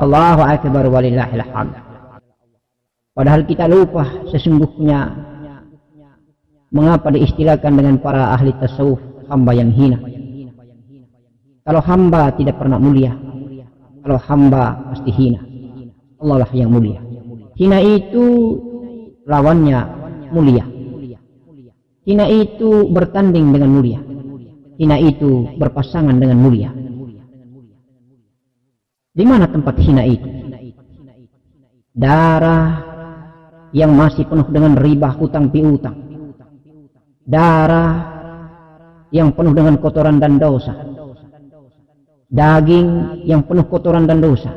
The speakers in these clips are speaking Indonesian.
Allahu akbar walillahil hamd. Padahal kita lupa sesungguhnya mengapa diistilahkan dengan para ahli tasawuf hamba yang hina. Kalau hamba tidak pernah mulia, kalau hamba pasti hina. Allah lah yang mulia. Hina itu lawannya mulia. Hina itu bertanding dengan mulia. Hina itu berpasangan dengan mulia. Di mana tempat hina itu? Darah yang masih penuh dengan riba, hutang piutang. Darah yang penuh dengan kotoran dan dosa. Daging yang penuh kotoran dan dosa.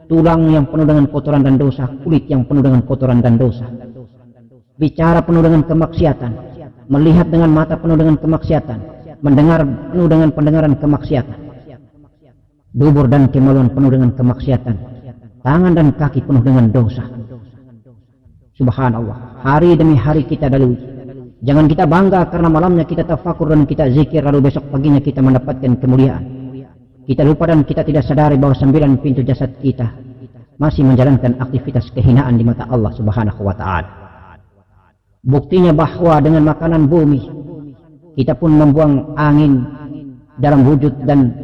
Tulang yang penuh dengan kotoran dan dosa. Kulit yang penuh dengan kotoran dan dosa. Bicara penuh dengan kemaksiatan. Melihat dengan mata penuh dengan kemaksiatan. Mendengar penuh dengan pendengaran kemaksiatan. Dubur dan kemaluan penuh dengan kemaksiatan. Tangan dan kaki penuh dengan dosa. Subhanallah. Hari demi hari kita lalui. Jangan kita bangga karena malamnya kita tafakur dan kita zikir, lalu besok paginya kita mendapatkan kemuliaan. Kita lupa dan kita tidak sadari bahwa 9 pintu jasad kita masih menjalankan aktivitas kehinaan di mata Allah Subhanahu wa ta'ala. Buktinya bahwa dengan makanan bumi kita pun membuang angin dalam wujud dan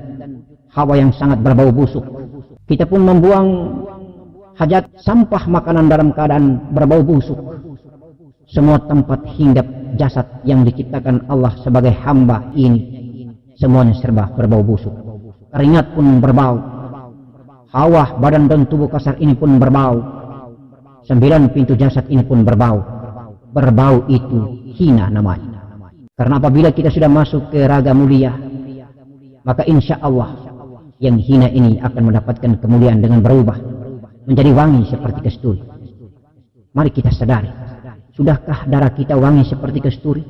hawa yang sangat berbau busuk. Kita pun membuang hajat sampah makanan dalam keadaan berbau busuk. Semua tempat hinggap jasad yang diciptakan Allah sebagai hamba ini semuanya serba berbau busuk. Keringat pun berbau. Hawa badan dan tubuh kasar ini pun berbau. 9 pintu jasad ini pun berbau. Berbau itu hina namanya. Karena apabila kita sudah masuk ke raga mulia, maka insya Allah yang hina ini akan mendapatkan kemuliaan dengan berubah menjadi wangi seperti kasturi. Mari kita sadari, sudahkah darah kita wangi seperti kasturi?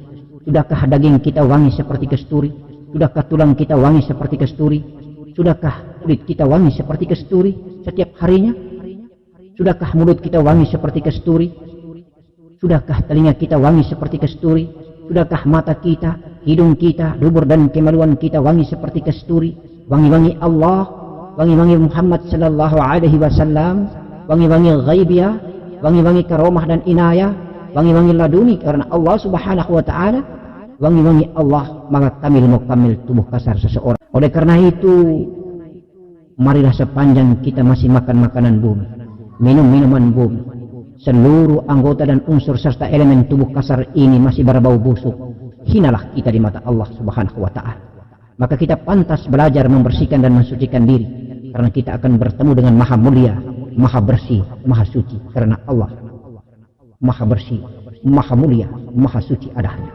Sudahkah daging kita wangi seperti kasturi? Sudahkah tulang kita wangi seperti kasturi? Sudahkah kulit kita wangi seperti kasturi setiap harinya? Sudahkah mulut kita wangi seperti kasturi? Sudahkah telinga kita wangi seperti kasturi? Sudahkah mata kita, hidung kita, dubur dan kemaluan kita wangi seperti kasturi? Wangi-wangi Allah, wangi-wangi Muhammad sallallahu alaihi wasallam, wangi-wangi ghaibiyah, wangi-wangi karomah dan inayah, wangi-wangi laduni karena Allah Subhanahu wa ta'ala, wangi-wangi Allah maka kamil mukamil tubuh kasar seseorang. Oleh karena itu, marilah sepanjang kita masih makan makanan bumi, minum minuman bumi, seluruh anggota dan unsur serta elemen tubuh kasar ini masih berbau busuk, hinalah kita di mata Allah Subhanahu wa ta'ala. Maka kita pantas belajar membersihkan dan mensucikan diri, karena kita akan bertemu dengan maha mulia, maha bersih, maha suci, karena Allah maha bersih, maha mulia, maha suci adanya.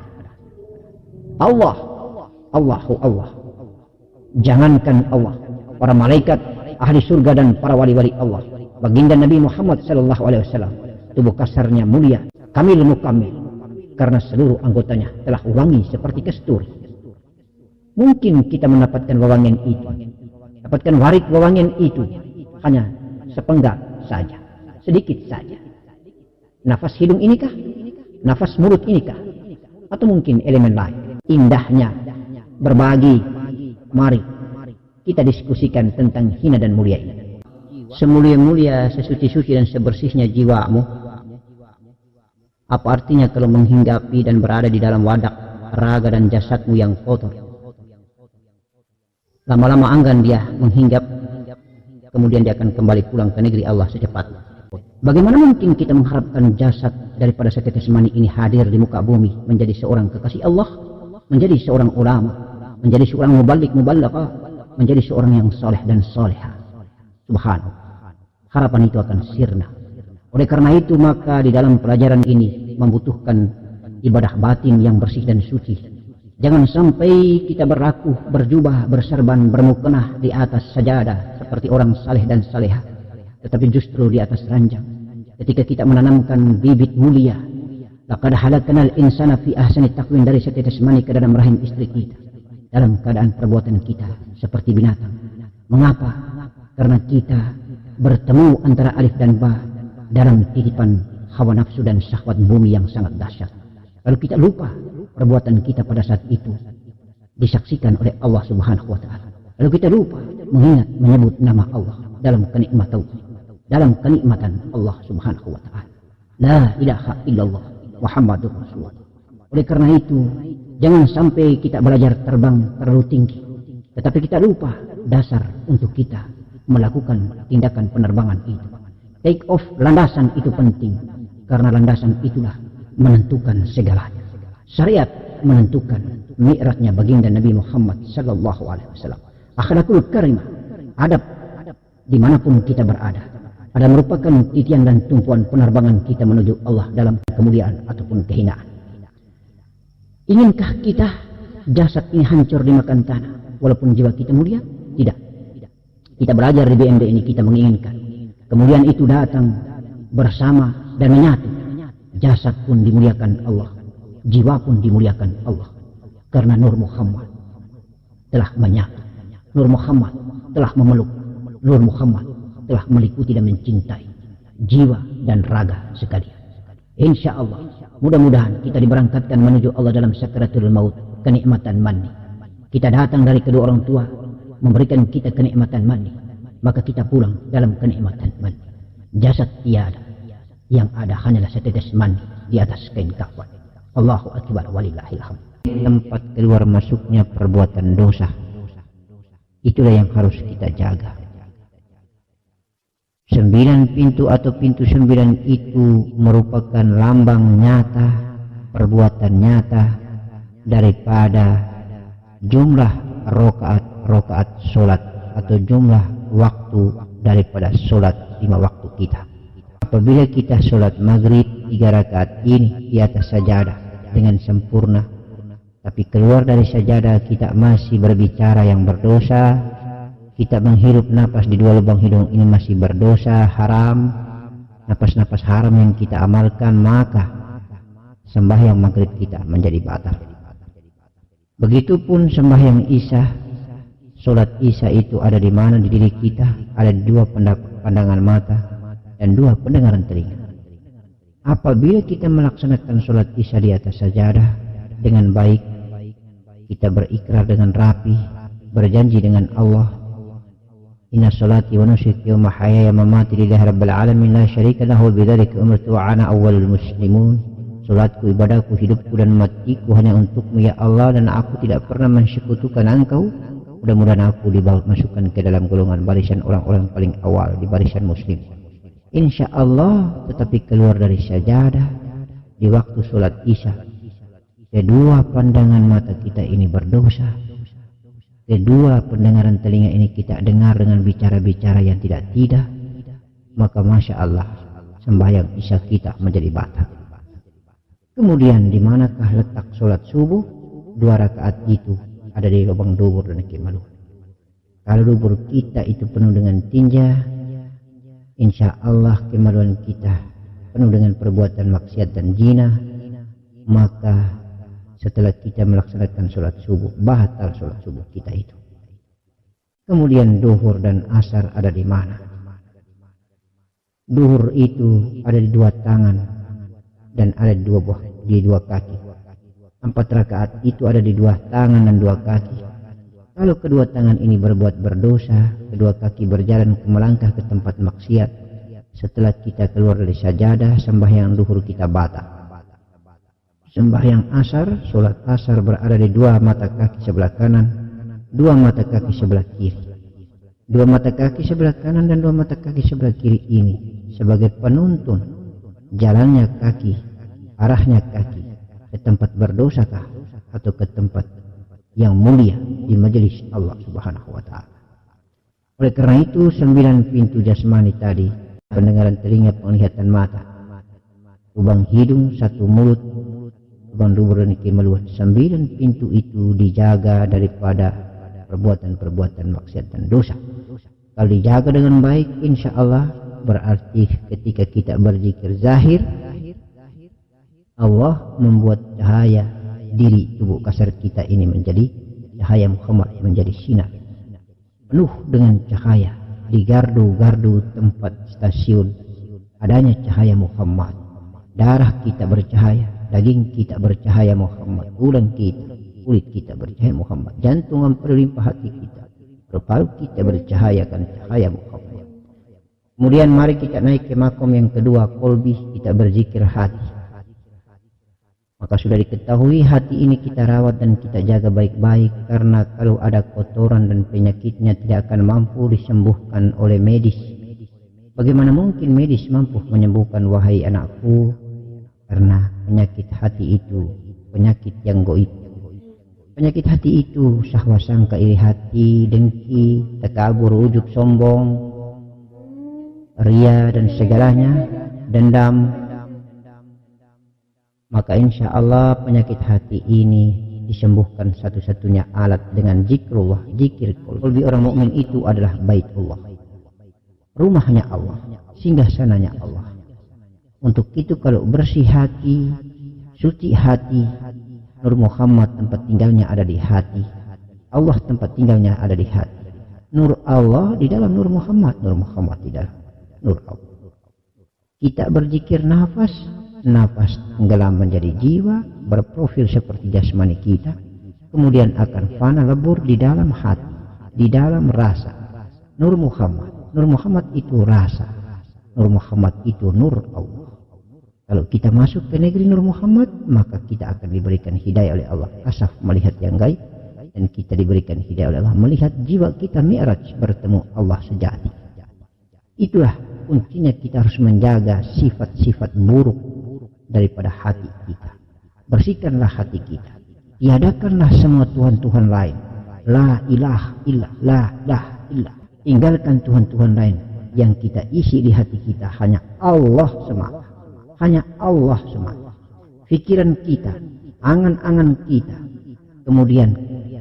Allah, Allahu Allah. Jangankan Allah, para malaikat, ahli surga dan para wali-wali Allah, baginda Nabi Muhammad sallallahu alaihi wasallam, tubuh kasarnya mulia, kamil mukamil, karena seluruh anggotanya telah wangi seperti kasturi. Mungkin kita mendapatkan wewangian itu, dapatkan warik wewangian itu hanya sepenggal saja, sedikit saja. Nafas hidung inikah? Nafas mulut inikah? Atau mungkin elemen lain? Indahnya berbagi. Mari kita diskusikan tentang hina dan mulia ini. Semulia-mulia, sesuci-suci dan sebersihnya jiwamu, apa artinya kalau menghinggapi dan berada di dalam wadah raga dan jasadmu yang kotor? Lama-lama enggan dia menghinggap, kemudian dia akan kembali pulang ke negeri Allah secepatnya. Bagaimana mungkin kita mengharapkan jasad daripada setetes mani ini hadir di muka bumi menjadi seorang kekasih Allah, menjadi seorang ulama, menjadi seorang muballagh, menjadi seorang yang soleh dan soleha. Subhanallah. Harapan itu akan sirna. Oleh karena itu maka di dalam pelajaran ini membutuhkan ibadah batin yang bersih dan suci. Jangan sampai kita berlaku, berjubah, berserban, bermukenah di atas sajadah seperti orang saleh dan saleha, tetapi justru di atas ranjang. Ketika kita menanamkan bibit mulia, laqad halaknal insana fi ahsani taqwim, dari setetes mani ke dalam rahim istri kita, dalam keadaan perbuatan kita seperti binatang. Mengapa? Karena kita bertemu antara alif dan ba dalam titipan hawa nafsu dan syahwat bumi yang sangat dahsyat. Lalu kita lupa perbuatan kita pada saat itu disaksikan oleh Allah Subhanahu wa ta'ala. Lalu kita lupa mengingat, menyebut nama Allah. dalam kenikmatan Allah Subhanahu wa taala. La ilaha illallah Muhammadur Rasulullah. Oleh karena itu, jangan sampai kita belajar terbang terlalu tinggi, tetapi kita lupa dasar untuk kita melakukan tindakan penerbangan itu. Take off, landasan itu penting, karena landasan itulah menentukan segalanya. Syariat menentukan mi'rajnya baginda Nabi Muhammad sallallahu alaihi wasallam. Akhlakul karimah, adab dimanapun kita berada, ada merupakan titian dan tumpuan penerbangan kita menuju Allah dalam kemuliaan ataupun kehinaan. Inginkah kita jasad ini hancur dimakan tanah walaupun jiwa kita mulia? Tidak. Kita belajar di BMD ini, kita menginginkan kemuliaan itu datang bersama dan menyatu. Jasad pun dimuliakan Allah, jiwa pun dimuliakan Allah, karena Nur Muhammad telah menyatu. Nur Muhammad telah memeluk. Nur Muhammad telah meliputi dan mencintai jiwa dan raga sekalian. Insya Allah, mudah-mudahan kita diberangkatkan menuju Allah dalam sakaratul maut, kenikmatan mani. Kita datang dari kedua orang tua memberikan kita kenikmatan mani, maka kita pulang dalam kenikmatan mani. Jasad tiada, yang ada hanyalah setetes mani di atas kain kafan. Allahu akbar walillahil hamd. Tempat keluar masuknya perbuatan dosa, itulah yang harus kita jaga. 9 pintu atau pintu 9 itu merupakan lambang nyata, perbuatan nyata daripada jumlah rokaat solat atau jumlah waktu daripada solat 5 waktu kita. Apabila kita solat maghrib 3 rakaat ini di atas sajadah dengan sempurna, tapi keluar dari sajadah kita masih berbicara yang berdosa, kita menghirup napas di 2 lubang hidung ini masih berdosa, haram, napas-napas haram yang kita amalkan, maka sembahyang maghrib kita menjadi batal. Begitupun sembahyang isya, solat isya itu ada di mana di diri kita? Ada di 2 pandangan mata dan 2 pendengaran telinga. Apabila kita melaksanakan solat isya di atas sajadah dengan baik, kita berikrar dengan rapi, berjanji dengan Allah, inna salati wa nusuki wa mahyaya wa mamati lillahi rabbil alamin la syarika lahu bidzalika umirtu wa ana awwalul muslimun. Salatku, ibadahku, hidupku dan matiku hanya untukmu ya Allah, dan aku tidak pernah mensekutukan Engkau. Mudah-mudahan aku dimasukkan ke dalam golongan barisan orang-orang paling awal di barisan muslim, insya Allah. Tetapi keluar dari sajadah di waktu salat isya, kedua pandangan mata kita ini berdosa, kedua pendengaran telinga ini kita dengar dengan bicara-bicara yang tidak, maka Masya Allah, sembahyang isya kita menjadi batal. Kemudian di manakah letak sholat subuh? 2 rakaat itu ada di lubang dubur dan kemaluan. Kalau dubur kita itu penuh dengan tinja, insya Allah kemaluan kita penuh dengan perbuatan maksiat dan zina, maka setelah kita melaksanakan sholat subuh, batal sholat subuh kita itu. Kemudian duhur dan asar ada di mana? Duhur itu ada di 2 tangan dan ada di 2 kaki. 4 rakaat itu ada di 2 tangan dan 2 kaki. Kalau kedua tangan ini berbuat berdosa, kedua kaki berjalan melangkah ke tempat maksiat, setelah kita keluar dari sajadah, sembahyang duhur kita batal. Sembahyang asar, sholat asar berada di 2 mata kaki sebelah kanan, 2 mata kaki sebelah kiri. 2 mata kaki sebelah kanan dan 2 mata kaki sebelah kiri ini sebagai penuntun jalannya kaki, arahnya kaki ke tempat berdosakah atau ke tempat yang mulia di majelis Allah Subhanahu wa taala. Oleh karena itu 9 pintu jasmani tadi, pendengaran telinga, penglihatan mata, lubang hidung, 1 mulut, lubang dubur dan kemaluan, 9 pintu itu dijaga daripada perbuatan-perbuatan maksiat dan dosa. Kalau dijaga dengan baik, insya Allah, berarti ketika kita berzikir zahir, Allah membuat cahaya diri tubuh kasar kita ini menjadi cahaya Muhammad, menjadi sinar penuh dengan cahaya. Di gardu-gardu tempat stasiun adanya cahaya Muhammad. Darah kita bercahaya, daging kita bercahaya Muhammad, tulang kita, kulit kita bercahaya Muhammad, jantung berlimpah hati kita, paru kita bercahayakan cahaya Muhammad. Kemudian mari kita naik ke makom yang kedua, kolbi, kita berzikir hati. Maka sudah diketahui hati ini kita rawat dan kita jaga baik-baik, karena kalau ada kotoran dan penyakitnya tidak akan mampu disembuhkan oleh medis. Bagaimana mungkin medis mampu menyembuhkan, wahai anakku? Karena penyakit hati itu penyakit yang goib. Penyakit hati itu syahwat, sangka, iri hati, dengki, takabur, ujub, sombong, ria dan segalanya, dendam. Maka insya Allah penyakit hati ini disembuhkan satu-satunya alat dengan zikrullah, zikir qalbi. Orang mukmin itu adalah baitullah, rumahnya Allah, singgah sananya Allah. Untuk itu kalau bersih hati, suci hati, Nur Muhammad tempat tinggalnya ada di hati, Allah tempat tinggalnya ada di hati. Nur Allah di dalam Nur Muhammad, Nur Muhammad di dalam Nur Allah. Kita berzikir nafas, nafas tenggelam menjadi jiwa, berprofil seperti jasmani kita, kemudian akan fana lebur di dalam hati, di dalam rasa. Nur Muhammad, Nur Muhammad itu rasa, Nur Muhammad itu Nur Allah. Kalau kita masuk ke negeri Nur Muhammad, maka kita akan diberikan hidayah oleh Allah, kasaf melihat yang gaib, dan kita diberikan hidayah oleh Allah melihat jiwa kita mi'raj bertemu Allah sejati. Itulah kuncinya, kita harus menjaga sifat-sifat buruk daripada hati kita. Bersihkanlah hati kita, tiadakanlah semua Tuhan-Tuhan lain. La ilaha illallah, la ilaha illallah. Tinggalkan Tuhan-Tuhan lain. Yang kita isi di hati kita hanya Allah semata, hanya Allah semata. Pikiran kita, angan-angan kita, kemudian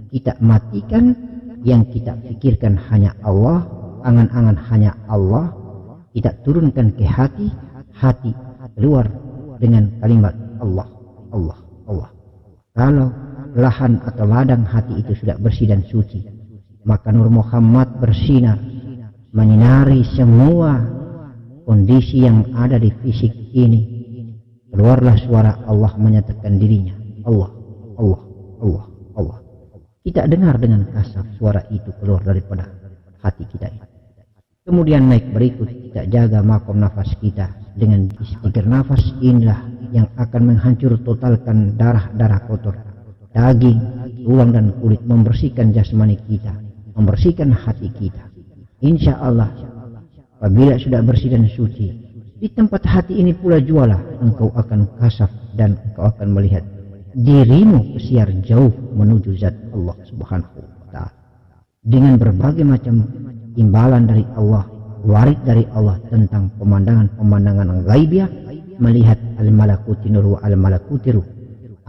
kita matikan. Yang kita pikirkan hanya Allah, angan-angan hanya Allah. Kita turunkan ke hati, hati keluar dengan kalimat Allah, Allah, Allah. Kalau lahan atau ladang hati itu sudah bersih dan suci, maka Nur Muhammad bersinar, menyinari semua kondisi yang ada di fisik ini. Keluarlah suara Allah menyatakan dirinya, Allah, Allah, Allah, Allah. Kita dengar dengan kasar suara itu keluar daripada hati kita ini. Kemudian naik berikut, kita jaga makom nafas kita dengan zikir. Nafas inilah yang akan menghancur totalkan darah-darah kotor, daging, tulang dan kulit, membersihkan jasmani kita, membersihkan hati kita. Insya Allah apabila sudah bersih dan suci, di tempat hati ini pula jualah engkau akan kasaf dan engkau akan melihat dirimu pesiar jauh menuju zat Allah subhanahu wa ta'ala, dengan berbagai macam imbalan dari Allah, warid dari Allah tentang pemandangan-pemandangan ghaibiyah, melihat al-malakuti nur wa al-malakuti ruh,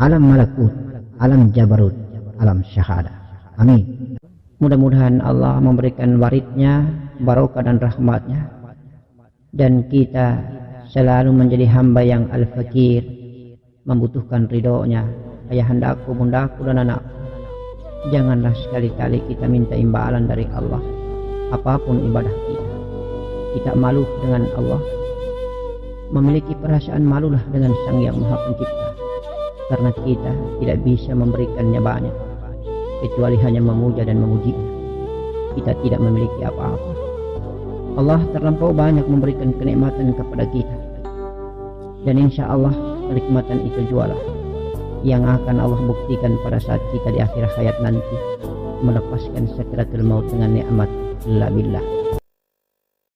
alam malakut, alam jabarut, alam syahada. Amin. Mudah-mudahan Allah memberikan waridnya, barokah dan rahmatnya, dan kita selalu menjadi hamba yang al-fakir, membutuhkan ridhonya. Ayahandaku, bundaku dan anakku, janganlah sekali-kali kita minta imbalan dari Allah apapun ibadah kita. Kita malu dengan Allah, memiliki perasaan malulah dengan Sang Yang Maha Pencipta, karena kita tidak bisa memberikannya banyak kecuali hanya memuja dan memujinya. Kita tidak memiliki apa-apa. Allah terlampau banyak memberikan kenikmatan kepada kita, dan insya Allah kenikmatan itu jualah yang akan Allah buktikan pada saat kita di akhir hayat nanti, melepaskan sakaratul maut dengan nikmat la billah.